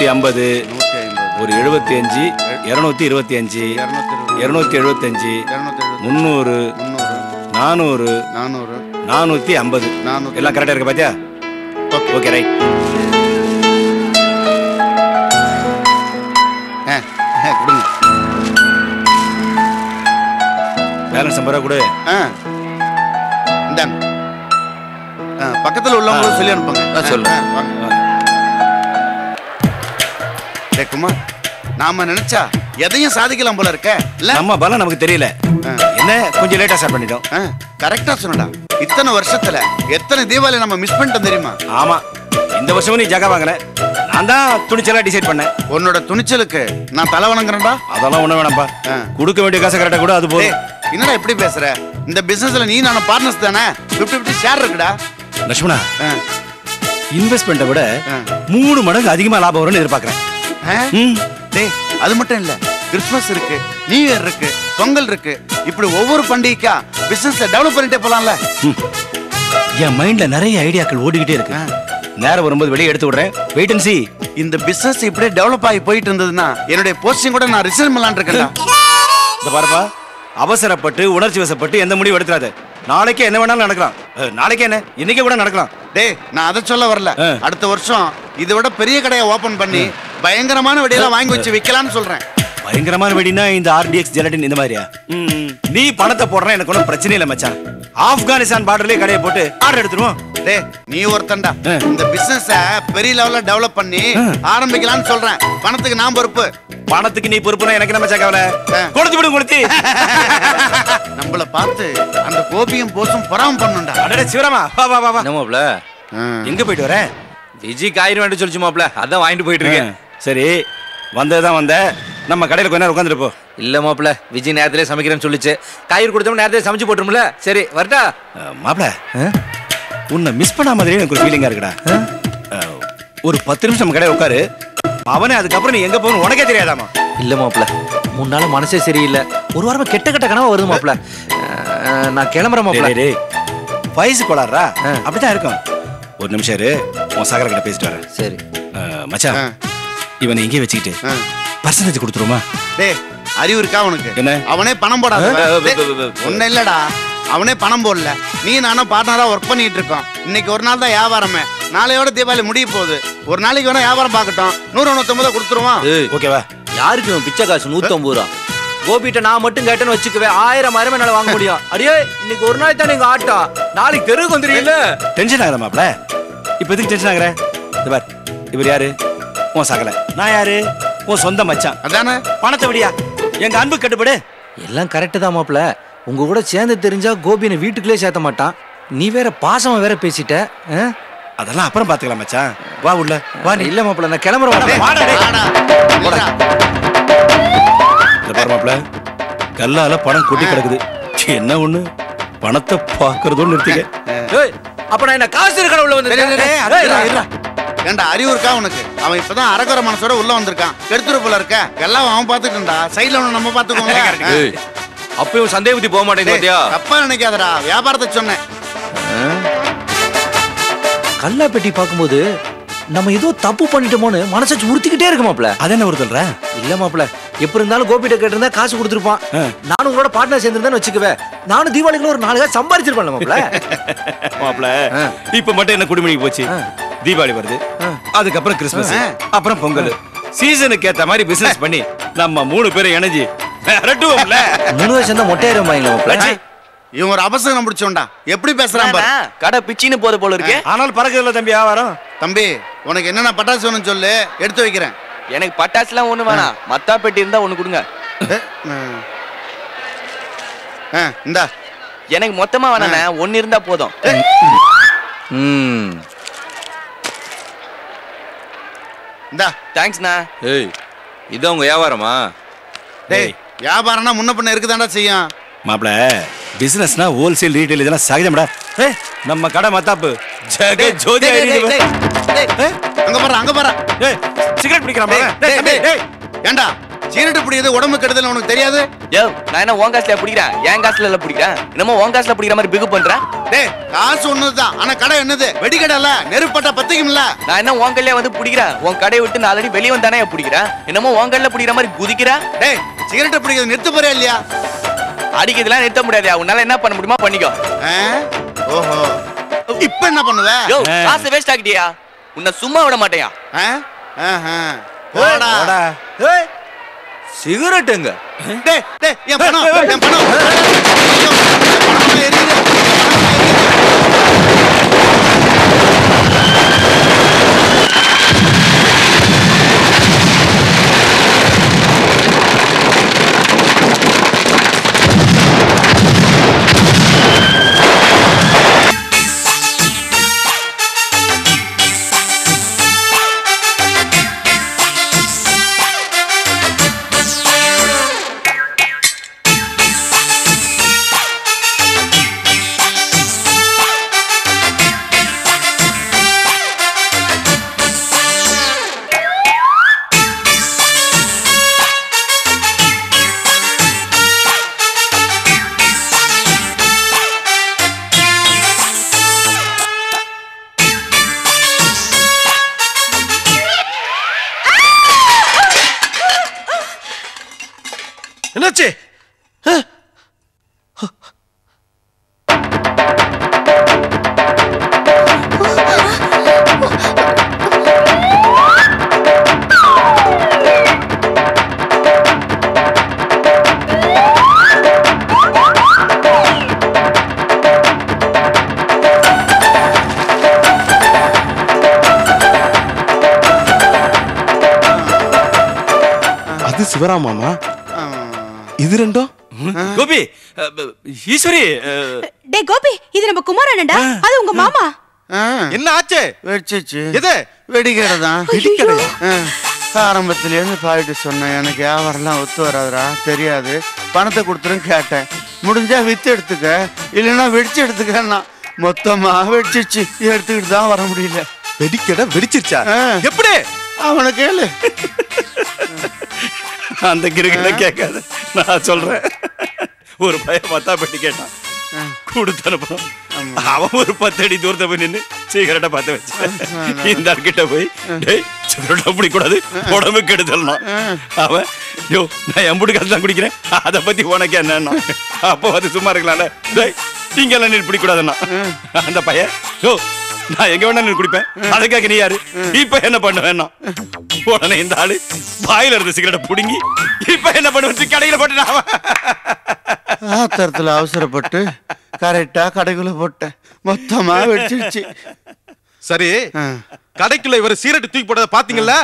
150, ஒரு 75, 225, 275, 300, 400, 450. எல்லாம் கரெக்டா இருக்கு பாத்தியா? Okay right. கொடுங்க. பேலன்ஸ் 50 ரூபா கொடு. இந்தாங்க. பக்கத்துல உள்ளவங்களும் சொல்லி அனுப்புங்க. சொல்லுங்க. குமார், நாம நினைச்சா எதையும் சாதிக்கலாம் போல இருக்க. நம்ம பலம் நமக்கு தெரியல. என்ன கொஞ்சம் லேட்டா ஸ்டார்ட் பண்ணிட்டோம். கரெக்டா சொன்னடா. இத்தனை வருஷத்துல எத்தனை தீபாவளி நம்ம மிஸ் பண்ணிட்டோம் தெரியுமா? ஆமா, இந்த வருஷமும் நீ ஜகா வாங்கல. நான் தான் துணிச்சலா டிசைட் பண்ணேன். உன்னோட துணிச்சலுக்கு நான் தலை வணங்குறேன்டா. அதெல்லாம் ஒண்ணு வேணாம்பா. கொடுக்க வேண்டிய காசை கரெக்டா கூட அது போதும். என்னடா எப்படி பேசுற? இந்த பிசினஸ்ல நீ நானும் பார்ட்னர்ஸ் தானே. 50-50 ஷேர் இருக்குடா. லட்சுமணா, இன்வெஸ்ட்மெண்ட்டை விட 3 மடங்கு அதிகமா லாபம் வரும்னு எதிர்பார்க்கிறேன். டேய், அது மட்டும் இல்ல, கிறிஸ்துமஸ் இருக்கு, நியூ இயர் இருக்கு, பொங்கல் இருக்கு. இப்படி ஒவ்வொரு பண்டிகைக்கா பிசினஸ் டெவலப் பண்ணிட்டே போலாம்ல. என் மைண்ட்ல நிறைய ஐடியாக்கள் ஓடிக்கிட்டே இருக்கு. நேரம் வரும்போது வெளியே எடுத்து விடுறேன். Wait and see. இந்த பிசினஸ் இப்படியே டெவலப் ஆகி போயிட்டு இருந்ததுன்னா என்னுடைய போஸ்டிங் கூட நான் ரிசைன் பண்ணலாம்னு இருக்கேன்டா. இந்த பாருப்பா, அவசரப்பட்டு உணர்ச்சி வசப்பட்டு எந்த முடிவு எடுத்துறாத. நாளைக்கு என்ன வேணாலும் நடக்கலாம். நாளைக்கு என்ன, இன்னைக்கே கூட நடக்கலாம். டேய், நான் அதை சொல்ல வரல. அடுத்த வருஷம் இதை விட பெரிய கடையை ஓபன் பண்ணி பயங்கரமான வெடியெல்லாம் வாங்கி வச்சு விற்கலாம்னு சொல்றேன். பயங்கரமான வெடினா இந்த RDX ஜெலட்டின் இந்த மாதிரியா? நீ பணத்தை போடுற எனக்கு ஒன்றும் பிரச்சனை இல்லை மச்சான். ஆப்கானிஸ்தான் பார்டர்லயே கடையை போட்டு ஆர்டர் எடுத்துருவோம். டேய், நீ ஒருத்தன்டா. இந்த பிசினஸ பெரிய லெவல்ல டெவலப் பண்ணி ஆரம்பிக்கலாம்னு சொல்றேன். பணத்துக்கு நான் பொறுப்பு. பணத்துக்கு நீ பொறுப்புனா எனக்கு என்ன மச்சான் கவலை? கொடுத்து விடு கொடுத்து. நம்மள பார்த்து அந்த கோபியும் போஸும் பொறாம பண்ணுடா. அடடே சிவராமா, வா வா வா வா. என்ன மாப்ள, எங்க போயிட்டு வர? விஜய் காய்கறி வாங்கிட்டு சொல்லிச்சு மாப்ள, அதான் வாங்கிட்டு போயிட்டு இருக்கேன். சரி, வந்ததுதான் வந்த. நம்ம கடையில கொஞ்ச நேரம் உட்காந்துட்டு போ. இல்ல மாப்ள, விஜய் நேரத்திலே சமைக்கிறேன்னு சொல்லிச்சு. காய்கறி கொடுத்தோம் நேரத்திலே சமைச்சு போட்டுரும்ல. சரி வரட்டா? மாப்ள, உன்னை மிஸ் பண்ண மாதிரி எனக்கு ஒரு ஃபீலிங்கா இருக்குடா. ஒரு 10 நிமிஷம் நம்ம கடையில உட்காரு. அவனே அதுக்கப்புறம் நீ எங்க போகணும் உனக்கே தெரியாதாமா? இல்ல மாப்ள, 3 நாள் மனசே சரியில்லை. ஒரு வாரமா கெட்ட கெட்ட கனவா வருது மாப்ள. நான் கிளம்புறேன் மாப்ள. வயசு கொளாடுறா, அப்படித்தான் இருக்கும். ஒரு நிமிஷம் இரு, உன் சகல கிட்ட பேசிட்டு வரேன். சரி மச்சான், இவனை எங்கே வச்சுக்கிட்டு பர்சன்டேஜ் கொடுத்துருமா? டேய், அறிவு இருக்கா உனக்கு? என்ன? அவனே பணம் போடாத. ஒன்னும் இல்லடா, அவனே பணம் போடல. நீ நானும் பார்ட்னரா ஒர்க் பண்ணிட்டு இருக்கோம். இன்னைக்கு ஒரு நாள் தான் வியாபாரமே. நாளையோட தீபாவளி முடிய போகுது. ஒரு நாளைக்கு வேணா வியாபாரம் பார்க்கட்டும். 100-150 கொடுத்துருவான். ஓகேவா? யாருக்கு பிச்சை காசு 150 ரூபா? கோபிட்ட நான் மட்டும் கேட்டேன்னு வச்சுக்கவே 1000 என்னால வாங்க முடியும். அடியே, இன்னைக்கு ஒரு நாள் தான் நீங்க ஆட்டம், நாளைக்கு தெருவுக்கு வந்துருக்கீங்களா? டென்ஷன் ஆகுற மாப்ள. இப்ப எதுக்கு டென்ஷன் ஆகுற? இவர் இவர் யாரு? உன் சகல. நான் யாரு? உன் சொந்த மச்சான். அதானே? பணத்தை விடியா, எங்க அன்பு கட்டுப்படு. எல்லாம் கரெக்டு தான் மாப்ள. உங்க கூட சேர்ந்து தெரிஞ்சா கோபினை வீட்டுக்குள்ளே சேர்த்த மாட்டான். நீ வேற பாசமா வேற பேசிட்ட. அதெல்லாம் அப்புறம் பாத்துக்கலாம் மச்சான். வா உள்ள வா. இல்ல மாப்ள, நான் கிளம்புறேன். மாப்ள, கல்லால பணம் கொட்டி கிடக்குது. என்ன ஒண்ணு, பணத்தை பாக்குறதோடு நிறுத்திக்க. அப்ப நான் என்ன காசு இருக்கட உள்ள வந்து? ஏண்டா, அறிவு இருக்கா உனக்கு? அவன் இப்பதான் அரகுற மனசோட உள்ள வந்திருக்கான். கெடுத்துரு போல இருக்க. எல்லாம் அவன் பாத்துக்கிட்டா, சைட்ல ஒண்ணு நம்ம பாத்துக்கோங்க. அப்பயும் சந்தேக புத்தி போக மாட்டேங்குது. தப்பா நினைக்காதடா, வியாபாரத்தை சொன்னேன். கல்லா பெட்டி பார்க்கும்போது நம்ம ஏதோ தப்பு பண்ணிட்டோமோன்னு மனசாச்சு உறுத்திக்கிட்டே இருக்கு மாப்ள. அது என்ன ஒரு சொல்ற? இல்ல மாப்ள, எப்படி இருந்தாலும் கோபிட்ட கேட்டிருந்தா காசு கொடுத்துருப்பான். நானும் உங்களோட பார்ட்னர் சேர்ந்திருந்தேன்னு வச்சுக்குவேன். நானும் தீபாவளிக்குள்ள ஒரு 4 காசு சம்பாதிச்சிருப்பேன் மாப்ள. மாப்ள, இப்ப மட்டும் என்ன குடிமணிக்கு போச்சு. தீபாவளி வருது, அதுக்கப்புறம் கிறிஸ்துமஸ், அப்புறம் பொங்கல். சீசனுக்கு ஏத்த மாதிரி பிசினஸ் பண்ணி நம்ம 3 பேரும் இணைஞ்சு அரட்டுவோம்ல. 3 வருஷம் தான் மொட்டையாயிரம் மாப்ள. இவன் ஒரு அபசகம் பிடிச்சோண்டா. எப்படி பேசுறான் பாரு. கடை பிச்சின்னு போத போல இருக்கு. ஆனால் பறக்குதுல தம்பி வியாபாரம். தம்பி, உனக்கு என்னென்ன பட்டாசு வேணும்னு சொல்லு, எடுத்து வைக்கிறேன். எனக்கு பட்டாசுலாம் ஒண்ணு வேணாம். மத்தா பெட்டி இருந்தா ஒண்ணு கொடுங்க. இந்தா. எனக்கு மொத்தமா வேணாண்ணே, ஒன்னு இருந்தா போதும். இந்தா. தேங்க்ஸ்ண்ணா. ஏய், இது உங்க வியாபாரமா? டேய், வியாபாரம்னா முன்ன பின்ன இருக்குதாண்டா செய்யும். மாப்ள, பிசினஸ்னா ஹோல்சேல் ரீட்டைல் இதெல்லாம் சகஜம்டா. நம்ம கடை மத்தாப்பு ஜெக ஜோதி. அங்க பாரு, அங்க பாரு. சிகரெட் பிடிக்கிறான். ஏண்டா, சீரட்டு பிடிக்கிறது உடம்பு கெடுதல் உனக்கு தெரியாது? யோ நான் என்ன உன் காசுல பிடிக்கிறேன், என் காசுல இல்ல பிடிக்கிறேன். என்னமோ உன் காசுல பிடிக்கிற மாதிரி பிகு பண்றேன். டேய் காசு ஒண்ணுதான், ஆனா கடை என்னது? வெடிக்கடை இல்ல, நெருப்பட்ட பத்திக்கும்ல. நான் என்ன உன் கல்லையா வந்து பிடிக்கிறேன், உன் கடையை விட்டு நான் ஆல்ரெடி வெளியே வந்தானே பிடிக்கிறேன். என்னமோ உன் கல்ல பிடிக்கிற மாதிரி குதிக்கிறேன். டேய் சீரட்டு பிடிக்கிறது நிறுத்த போறியா இல்லையா? அடிக்கிறதுலாம் நிறுத்த முடியாதா? உன்னால என்ன பண்ண முடியுமா பண்ணிக்கோ. ஓஹோ, இப்ப என்ன பண்ணுவ? யோ காசை வேஸ்ட் ஆக்கிட்டியா? உன்னை சும்மா விட மாட்டேயா? போடா. ஏய் சிகரெட்டுங்க. டேய் டேய் என் பணம் என் பணம் எரியுது. என்னாச்சு? அது சிவராம் மாமா, இது ரெண்டும் கோபி, ஈஸ்வரி. டேய் கோபி, இது நம்ம குமாரண்ணன்டா, அது உங்க மாமா. என்ன ஆச்சு? வெடிச்சிச்சு. எது? வெடிக்கடை தான். வெடிக்கடை? ஆரம்பத்திலேருந்து பாயிட்டு சொன்னேன், எனக்கு வியாபாரம்லாம் ஒத்து வராதுடா, தெரியாது, பணத்தை கொடுத்துரும் கேட்டேன். முடிஞ்சா வித்து எடுத்துக்க, இல்லைன்னா வெடிச்சு எடுத்துக்கன்னா மொத்தமா வெடிச்சிச்சு. எடுத்துக்கிட்டு தான் வர முடியல. வெடிக்கடை வெடிச்சிருச்சா? எப்படி? அவனை கேளு. அந்த கிருகில கேட்காத, நான் சொல்றேன். ஒரு பையன் மத்தா பெட்டி கேட்டான், கொடுத்து அனுப்புறோம். அவன் ஒரு 10 அடி தூரத்தை போய் நின்று சிகரெட்டை பார்த்து வச்சு இந்த கிட்ட போய், டேய் சிகரெட்டை பிடிக்கூடாது, உடம்பு கெடுதல்னா. அவன், யோ நான் எம்புட்டு காசு தான் குடிக்கிறேன், அதை பத்தி உனக்கு என்னன்னா. அப்போ அது சும்மா இருக்கலாம்ல, டேய் இங்கெல்லாம் நீ பிடிக்கூடாதுன்னா. அந்த பையன், யோ நான் எங்க வேணா நீ குடிப்பேன், அதுக்காக நீ யாரு, இப்ப என்ன பண்ண வேணாம். உடனே இந்த ஆளு வாயில இருந்த சிகரெட்டை புடுங்கி, இப்ப என்ன பண்ணுவது, கடையில போட்டு ஆத்திரத்துல அவசரப்பட்டு கரெக்டா கடைக்குள்ள போட்டேன், மொத்தமா வெடிச்சிருச்சு. சரி, கடைக்குள்ள இவர் சீரட்டு தூக்கி போட்டதை பாத்தீங்கல்ல?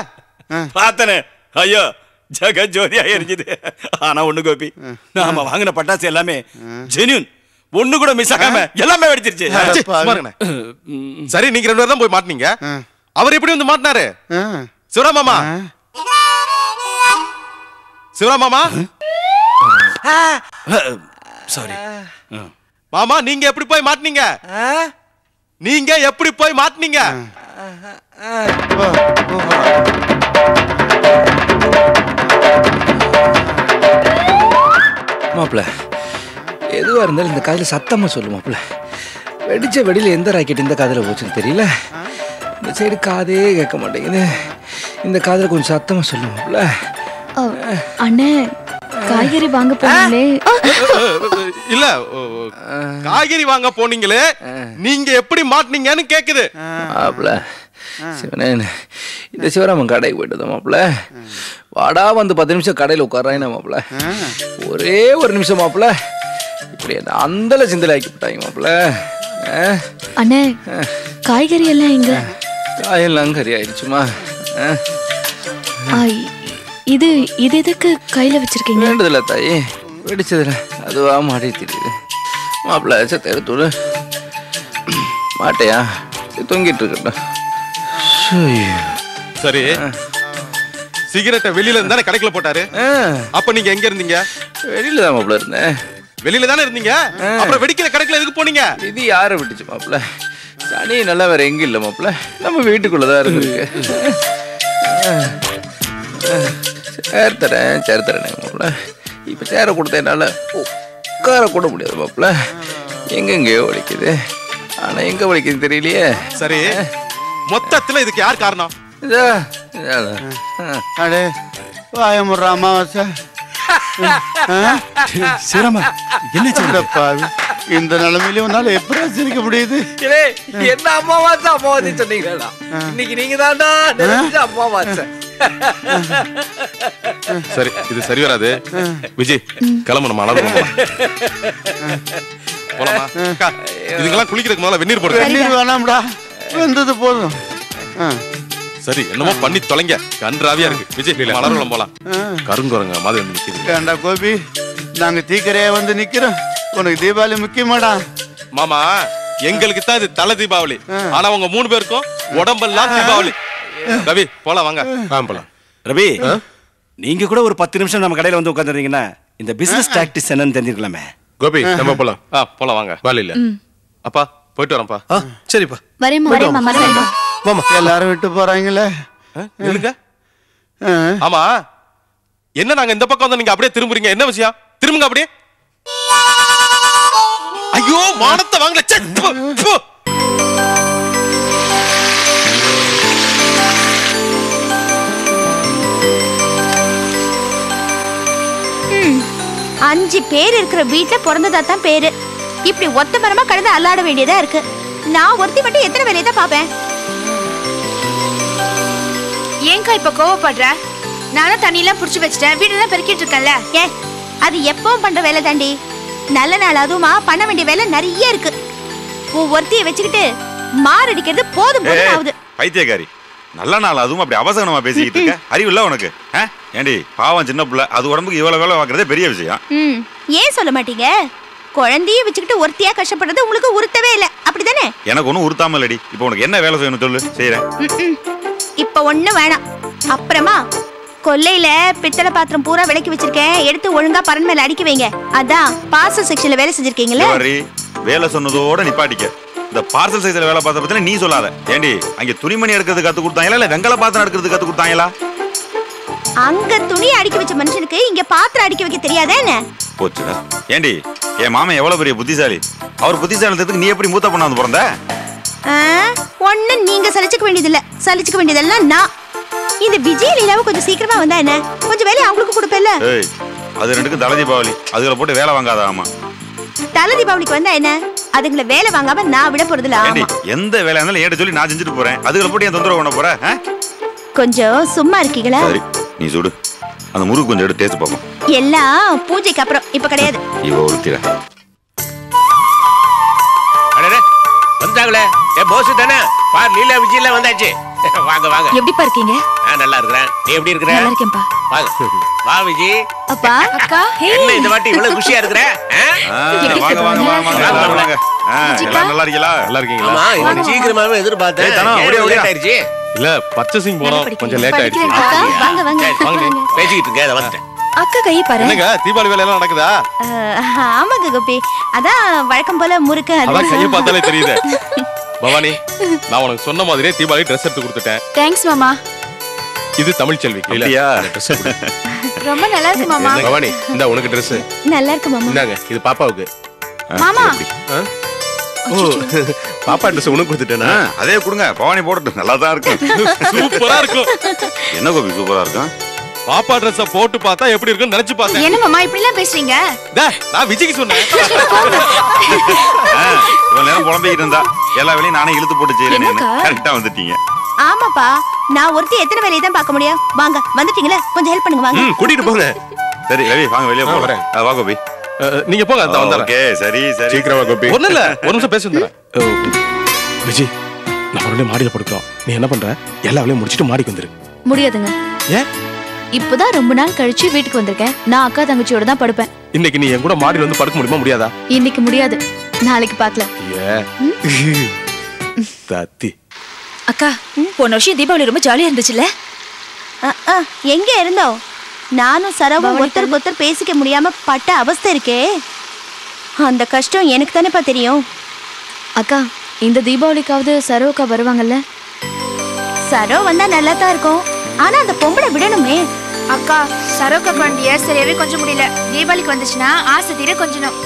பார்த்தனே, ஐயோ ஜெகஜோதியா எரிஞ்சுது. ஆனா ஒண்ணு கோபி, நாம வாங்கின பட்டாசு எல்லாமே ஜென்யூன், ஒண்ணு கூட மிஸ் ஆகாம எல்லாமே வெடிச்சிருச்சு. சரி, நீங்க 2 பேரும் தான் போய் மாட்டினீங்க, அவர் எப்படி வந்து மாட்டினாரு? சிவராம் மாமா, சிவராம் மாமா, சாரி மாமா, நீங்க எப்படி போய் மாட்டினீங்க? நீங்க எப்படி போய் மாட்டினீங்க? மாப்பிள்ள, எதுவா இருந்தாலும் இந்த காதுல சத்தமா சொல்லு மாப்பிள்ள. வெடிச்ச வெடியில எந்த ராக்கெட் இந்த காதுல போச்சுன்னு தெரியல. இந்த சைடு காதே கேட்க மாட்டேங்குது, இந்த காதுல கொஞ்சம் சத்தமா சொல்லு மாப்பிள்ள. அண்ணே, காய்கறி வாங்க போனீங்களே. இல்ல, காய்கறி வாங்க போனீங்களே, நீங்க எப்படி மாட்டினீங்கன்னு கேக்குது. மாப்பிள்ள, சிவனேன், இந்த சிவராமன் கடைக்கு போயிட்டு மாப்பிள்ள, வாடா வந்து 10 நிமிஷம் கடையில் உட்காராயினா மாப்பிள்ள, ஒரே ஒரு நிமிஷம் மாப்பிள்ள, இப்படி அந்தல சிந்தல ஆக்கி விட்டாங்க மாப்பிள்ள. அண்ணே, காய்கறி எல்லாம் எங்க? காயெல்லாம் கறி ஆயிடுச்சுமா. இது இது எதுக்கு கையில வச்சிருக்கீங்க? வேண்டதில்ல தாயி, வெடிச்சதுல அதுவா மாடி தெரியுது மாப்பிள்ள. சத்த எடுத்து மாட்டையா தொங்கிட்டு இருக்கட்டும். சரி, சிகரெட்டை வெளியில இருந்தானே கடைக்குள்ள போட்டாரு, அப்ப நீங்க எங்க இருந்தீங்க? வெளியில தான் மாப்பிள்ள இருந்தேன். வெளியில தானே இருந்தீங்க, அப்புறம் வெடிக்கிற கடைக்குள்ள எதுக்கு போனீங்க? இது யாரை விட்டுச்சு மாப்பிள்ள? சனி நல்லா வேற எங்க இல்ல மாப்பிள்ள, நம்ம வீட்டுக்குள்ளதான் இருக்கு. சேர் தரேன் மாப்பிள்ள. இப்போ சேரை கொடுத்த என்னால் உட்கார கூட முடியாது மாப்பிள்ள. எங்கெங்கேயோ வலிக்குது. ஆனால் எங்கே வலிக்குது தெரியலையே. சரி, மொத்தத்துல இதுக்கு யார் காரணம்? அடே வாயமுற அமாவாசை. சிரம என்ன பாவி, இந்த நிலைமையில உன்னால எப்படி சிரிக்க முடியுது? என்ன அம்மாவாசை சொன்னீங்களா? இன்னைக்கு நீங்க தான்டா அம்மாவாசை. சரி, இது சரி வராது. விஜய் கிளம்பு, நம்ம அளவு போலாமா? இதுக்கெல்லாம் குளிக்கிறதுக்கு முதல்ல வெந்நீர் போடுங்க. வெந்நீர் வேணாம்டா, வெந்தது போதும். சரி, என்னமோ பண்ணி தொலைங்க. கன்றாவியா இருக்கு. விஜய் மலர்வளம் போலாம். கருங்குரங்க மாதிரி வந்து நிக்குது. ஏண்டா கோபி, நாங்க தீக்கரையா வந்து நிக்கிறோம், உனக்கு தீபாவளி முக்கியமாடா? மாமா, எங்களுக்கு தான் இது தலை தீபாவளி. ஆனா உங்க 3 பேருக்கும் உடம்பெல்லாம் தீபாவளி. ரவி போலாம், வாங்க போலாம். ரவி, நீங்க கூட ஒரு 10 நிமிஷம் நம்ம கடையில வந்து உட்காந்துருந்தீங்கன்னா இந்த பிசினஸ் டாக்டிக்ஸ் என்னன்னு தெரிஞ்சுக்கலாமே. கோபி, நம்ம போலாம். போலாம் வாங்க. வேலை இல்ல. அப்பா போயிட்டு வரேன்ப்பா. சரிப்பா. வரேம்மா. மாமா எல்லாரும் விட்டு போறாங்களே. இல்லங்க. ஆமா, என்ன நாங்க இந்த பக்கம் வந்து நீங்க அப்படியே திரும்புறீங்க? என்ன விஷயம்? திரும்புங்க அப்படியே. ஐயோ, மானத்தை வாங்கல. அஞ்சு பேர் இருக்கிற வீட்டுல பிறந்ததா தான் பேரு. இப்படி ஒத்த மரமா கடந்து அல்லாட வேண்டியதா இருக்கு. நான் ஒருத்தி மட்டும் எத்தனை வேலையை தான் பாப்பேன். ஏங்கா இப்ப கோவப்படுற? நானும் தண்ணியெல்லாம் புடிச்சு வச்சுட்டேன், வீடெல்லாம் பெருக்கிட்டு இருக்கேன்ல. ஏன், அது எப்பவும் பண்ற வேலை தாண்டி. நல்ல நாள் அதுவுமா பண்ண வேண்டிய வேலை நிறைய இருக்கு. ஒருத்தியை வச்சுக்கிட்டு மாரடிக்கிறது போதும் போதும் ஆகுது. பைத்தியக்காரி, நல்ல நாள் அதுவும் அப்படி அவசரமா பேசிக்கிட்டு இருக்க? அறிவு இல்ல உனக்கு? ஏண்டி பாவம் சின்ன பிள்ளை, அது உடம்புக்கு இவ்வளவு வேலை பார்க்கறதே பெரிய விஷயம். ஏன் சொல்ல மாட்டீங்க? குழந்தைய வச்சுக்கிட்டு ஒருத்தியா கஷ்டப்படுறது உங்களுக்கு உறுத்தவே இல்ல, அப்படிதானே? எனக்கு ஒன்னும் உறுத்தாம இல்லடி. இப்போ உனக்கு என்ன வேலை செய்யணும் சொல்லு, செய்யறேன். இப்ப ஒண்ணு வேணாம். அப்புறமா கொல்லையில பித்தளை பாத்திரம் பூரா விளக்கி வச்சிருக்கேன், எடுத்து ஒழுங்கா பரன் மேல அடிக்க வைங்க. அதான் பார்சல் செக்ஷன்ல வேலை செஞ்சிருக்கீங்களே. வேலை சொன்னதோட நிப்பாட்டிக்க. இந்த பார்சல் சைஸ்ல வேலை பார்த்த பத்தின நீ சொல்லாத. ஏண்டி அங்க துணிமணி எடுக்கிறது கத்து கொடுத்தாங்களா இல்ல வெங்கல பாத்திரம் எடுக்கிறது கத்து கொடுத்தாங்களா? அங்க துணி அடிக்க வச்ச மனுஷனுக்கு இங்க பாத்திரம் அடிக்க வைக்க தெரியாதே என்ன? போச்சுடா. ஏண்டி என் மாமன் எவ்வளவு பெரிய புத்திசாலி. அவர் புத்திசாலித்ததுக்கு நீ எப்படி மூத்த பொண்ணா வந்து பிறந்த? ஒண்ணு நீங்க சலிச்சுக்க வேண்டியதில்ல, சலிச்சுக்க வேண்டியதெல்லாம் நான். இந்த விஜய் லீலாவை கொஞ்சம் சீக்கிரமா வந்தா என்ன? கொஞ்சம் வேலையை அவங்களுக்கு கொடுப்பேல்ல. அது ரெண்டுக்கும் தலை தீபாவளி, அதுல போட்டு வேலை வாங்காத. ஆமா, தலை தீபாவளிக்கு வந்தா என்ன? அதுங்களை வேலை வாங்காம நான் விட போறதுல. எந்த வேலை இருந்தாலும் ஏட சொல்லி நான் செஞ்சுட்டு போறேன், அதுகளை போட்டு என் தொந்தரவு பண்ண போற? கொஞ்சம் சும்மா இருக்கீங்களா? சரி, நீ சுடு. அந்த முறுக்கு கொஞ்சம் எடுத்து டேஸ்ட் பார்ப்போம். எல்லாம் பூஜைக்கு அப்புறம், இப்ப கிடையாது. இவ ஒருத்திர வந்தாங்களே. ஏ போஸ் தானே? பார், லீலா விஜய்ல வந்தாச்சு. வாங்க வாங்க. எப்படிப்பா இருக்கீங்க? நல்லா இருக்கிறேன். நீ எப்படி இருக்கிற? நல்லா இருக்கேன்ப்பா. வாங்க. வா விஜய். அப்பா, அக்கா, என்ன இந்த வாட்டி இவ்வளவு குஷியா இருக்கிற? வாங்க வாங்க வாங்க வாங்க. எல்லாம் நல்லா இருக்கீங்களா? நல்லா இருக்கீங்களா? ஆமா, இன்னைக்கு சீக்கிரமாவே எதிர்பார்த்தேன். லேட் ஆயிருச்சு. இல்ல, பர்ச்சேசிங் போனோம், கொஞ்சம் லேட் ஆயிடுச்சு. வாங்க வாங்க. பேசிக்கிட்டு இருக்க, அத வந்துட்டேன். அக்கா கையை பாரு. என்னங்க தீபாவளி வேலை எல்லாம் நடக்குதா? ஆமாங்க கோபி, அதான் வழக்கம் போல முறுக்கு. அதான் கையை பார்த்தாலே தெரியுது. பவானி, நான் உனக்கு சொன்ன மாதிரியே தீபாவளி ட்ரெஸ் எடுத்து கொடுத்துட்டேன். தேங்க்ஸ் மாமா. இது தமிழ் செல்வி. இல்லையா? ரொம்ப நல்லா இருக்கு மாமா. பவானி, இந்த உனக்கு ட்ரெஸ். நல்லா இருக்கு மாமா. இந்தாங்க, இது பாப்பாவுக்கு. மாமா, பாப்பா ட்ரெஸ் உனக்கு கொடுத்துட்டேனா? அதே கொடுங்க, பவானி போட்டுட்டு நல்லா தான் இருக்கும். சூப்பரா இருக்கும். என்ன கோபி சூப்பரா இருக்கும்? பாப்பா ட்ரெஸ் போட்டு பார்த்தா எப்படி இருக்குன்னு நினைச்சு பார்த்தேன். என்ன மாமா இப்படி எல்லாம் பேசுறீங்க? நான் விஜய்க்கு சொன்னேன். இவ்வளவு நேரம் புலம்பிக்கிட்டு இருந்தா எல்லா வேலையும் நானே இழுத்து போட்டு செய்யறேன். கரெக்டா வந்துட்டீங்க. ஆமாப்பா, நான் ஒருத்தி எத்தனை வேலையை தான் பார்க்க முடியும்? வாங்க, வந்துட்டீங்களா? கொஞ்சம் ஹெல்ப் பண்ணுங்க வாங்க. கூட்டிட்டு போங்க. சரி ரவி, வாங்க வெளியே போறேன். வா கோபி. நீங்க போங்க, அந்த வந்தறேன். ஓகே, சரி சரி. சீக்கிரமா கோபி. ஒண்ணு இல்ல, ஒரு நிமிஷம் பேசுறேன். விஜய், நம்ம ரெண்டு மாடியில படுக்கிறோம். நீ என்ன பண்ற? எல்லா வேலையும் முடிச்சிட்டு மாடிக்கு வந்துரு. முடியாதுங்க. ஏன்? இப்பதான் ரொம்ப நாள் கழிச்சு வீட்டுக்கு வந்திருக்கேன். நான் அக்கா தங்கச்சியோட தான் படுப்பேன். இன்னைக்கு நீ என் கூட மாடியில வந்து படுக்க முடியுமா? முடியாதா? இன்னைக்கு முடியாது, நாளைக்கு பார்க்கலாம். தத்தி. அக்கா, போன வருஷம் தீபாவளி ரொம்ப ஜாலியா இருந்துச்சுல்ல? எங்க இருந்தோம்? நானும் சரவும் ஒருத்தருக்கு ஒருத்தர் பேசிக்க முடியாம பட்ட அவஸ்தை இருக்கே, அந்த கஷ்டம் எனக்கு தானேப்பா தெரியும். அக்கா, இந்த தீபாவளிக்காவது சரோக்கா வருவாங்கல்ல? சரோ வந்தா நல்லா தான் இருக்கும். ஆனா அந்த பொம்பளை விடணுமே. அக்கா சரோக்க குழந்தைய சரியாவே கொஞ்சம் முடியல. தீபாவளிக்கு வந்துச்சுன்னா ஆசை தீர கொஞ்சணும்.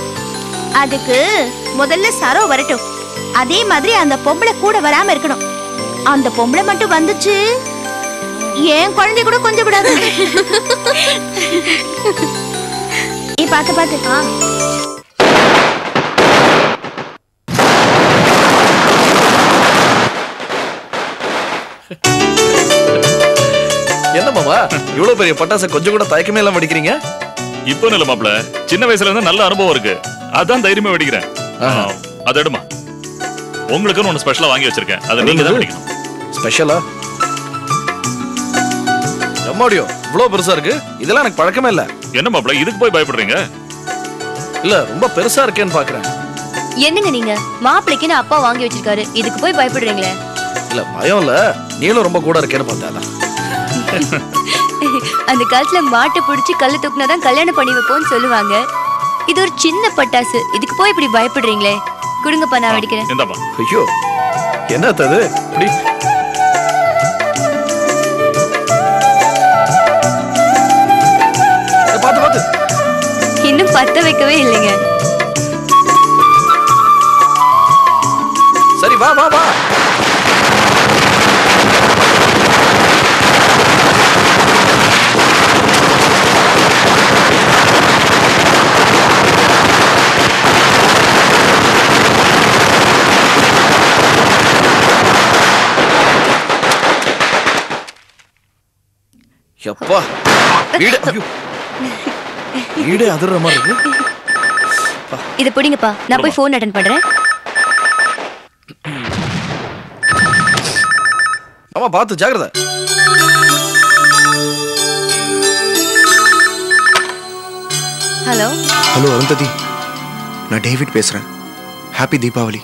அதுக்கு முதல்ல சரோ வரட்டும். அதே மாதிரி அந்த பொம்பளை கூட வராம இருக்கணும். அந்த பொம்பளை மட்டும் வந்துச்சு, ஏன் குழந்தை கூட கொஞ்சம் விடாது. பாத்து பாத்து. என்ன மாமா இவ்வளவு பெரிய பட்டாசை கொஞ்சம் கூட தயக்கமே எல்லாம் வெடிக்கிறீங்க? இப்போ இல்ல மாப்ள, சின்ன வயசுல இருந்து நல்ல அனுபவம் இருக்கு, அதான் தைரியமா வெடிக்கிறேன். அது எடுமா, உங்களுக்குன்னு ஒன்னு ஸ்பெஷலா வாங்கி வச்சிருக்கேன், அதை நீங்க தான் வெடிக்கணும். ஸ்பெஷலா? எம்மாடியோ இவ்வளவு பெருசா இருக்கு, இதெல்லாம் எனக்கு பழக்கமே இல்ல. என்ன மாப்ள இதுக்கு போய் பயப்படுறீங்க? இல்ல ரொம்ப பெருசா இருக்கேன்னு பாக்குறேன். என்னங்க நீங்க மாப்பிளைக்குன்னு அப்பா வாங்கி வச்சிருக்காரு, இதுக்கு போய் பயப்படுறீங்களே? இல்ல பயம் இல்ல, நீங்களும் ரொம்ப கூட இருக்கேன்னு பார்த்தா. அந்த காலத்துல மாட்டை பிடிச்சி கல்லு தூக்குனாதான் கல்யாணம் பண்ணி வைப்போம்னு சொல்லுவாங்க. இது ஒரு சின்ன பட்டாசு, இதுக்கு போய் இப்படி பயப்படுறீங்களே? குடுங்கப்பா நான் வெடிக்கிறேன். இந்தாப்பா. ஐயோ என்ன அது இப்படி? பாத்து பாத்து. இன்னும் பத்த வைக்கவே இல்லைங்க. சரி வா வா வா. எப்பா வீடு வீடு அதிர்ற மாதிரி இருக்கு. இத பிடிங்கப்பா, நான் போய் போன் அட்டெண்ட் பண்றேன். ஆமா பாத்து ஜாக்கிரதை. ஹலோ ஹலோ அருந்ததி, நான் டேவிட் பேசுறேன். ஹாப்பி தீபாவளி.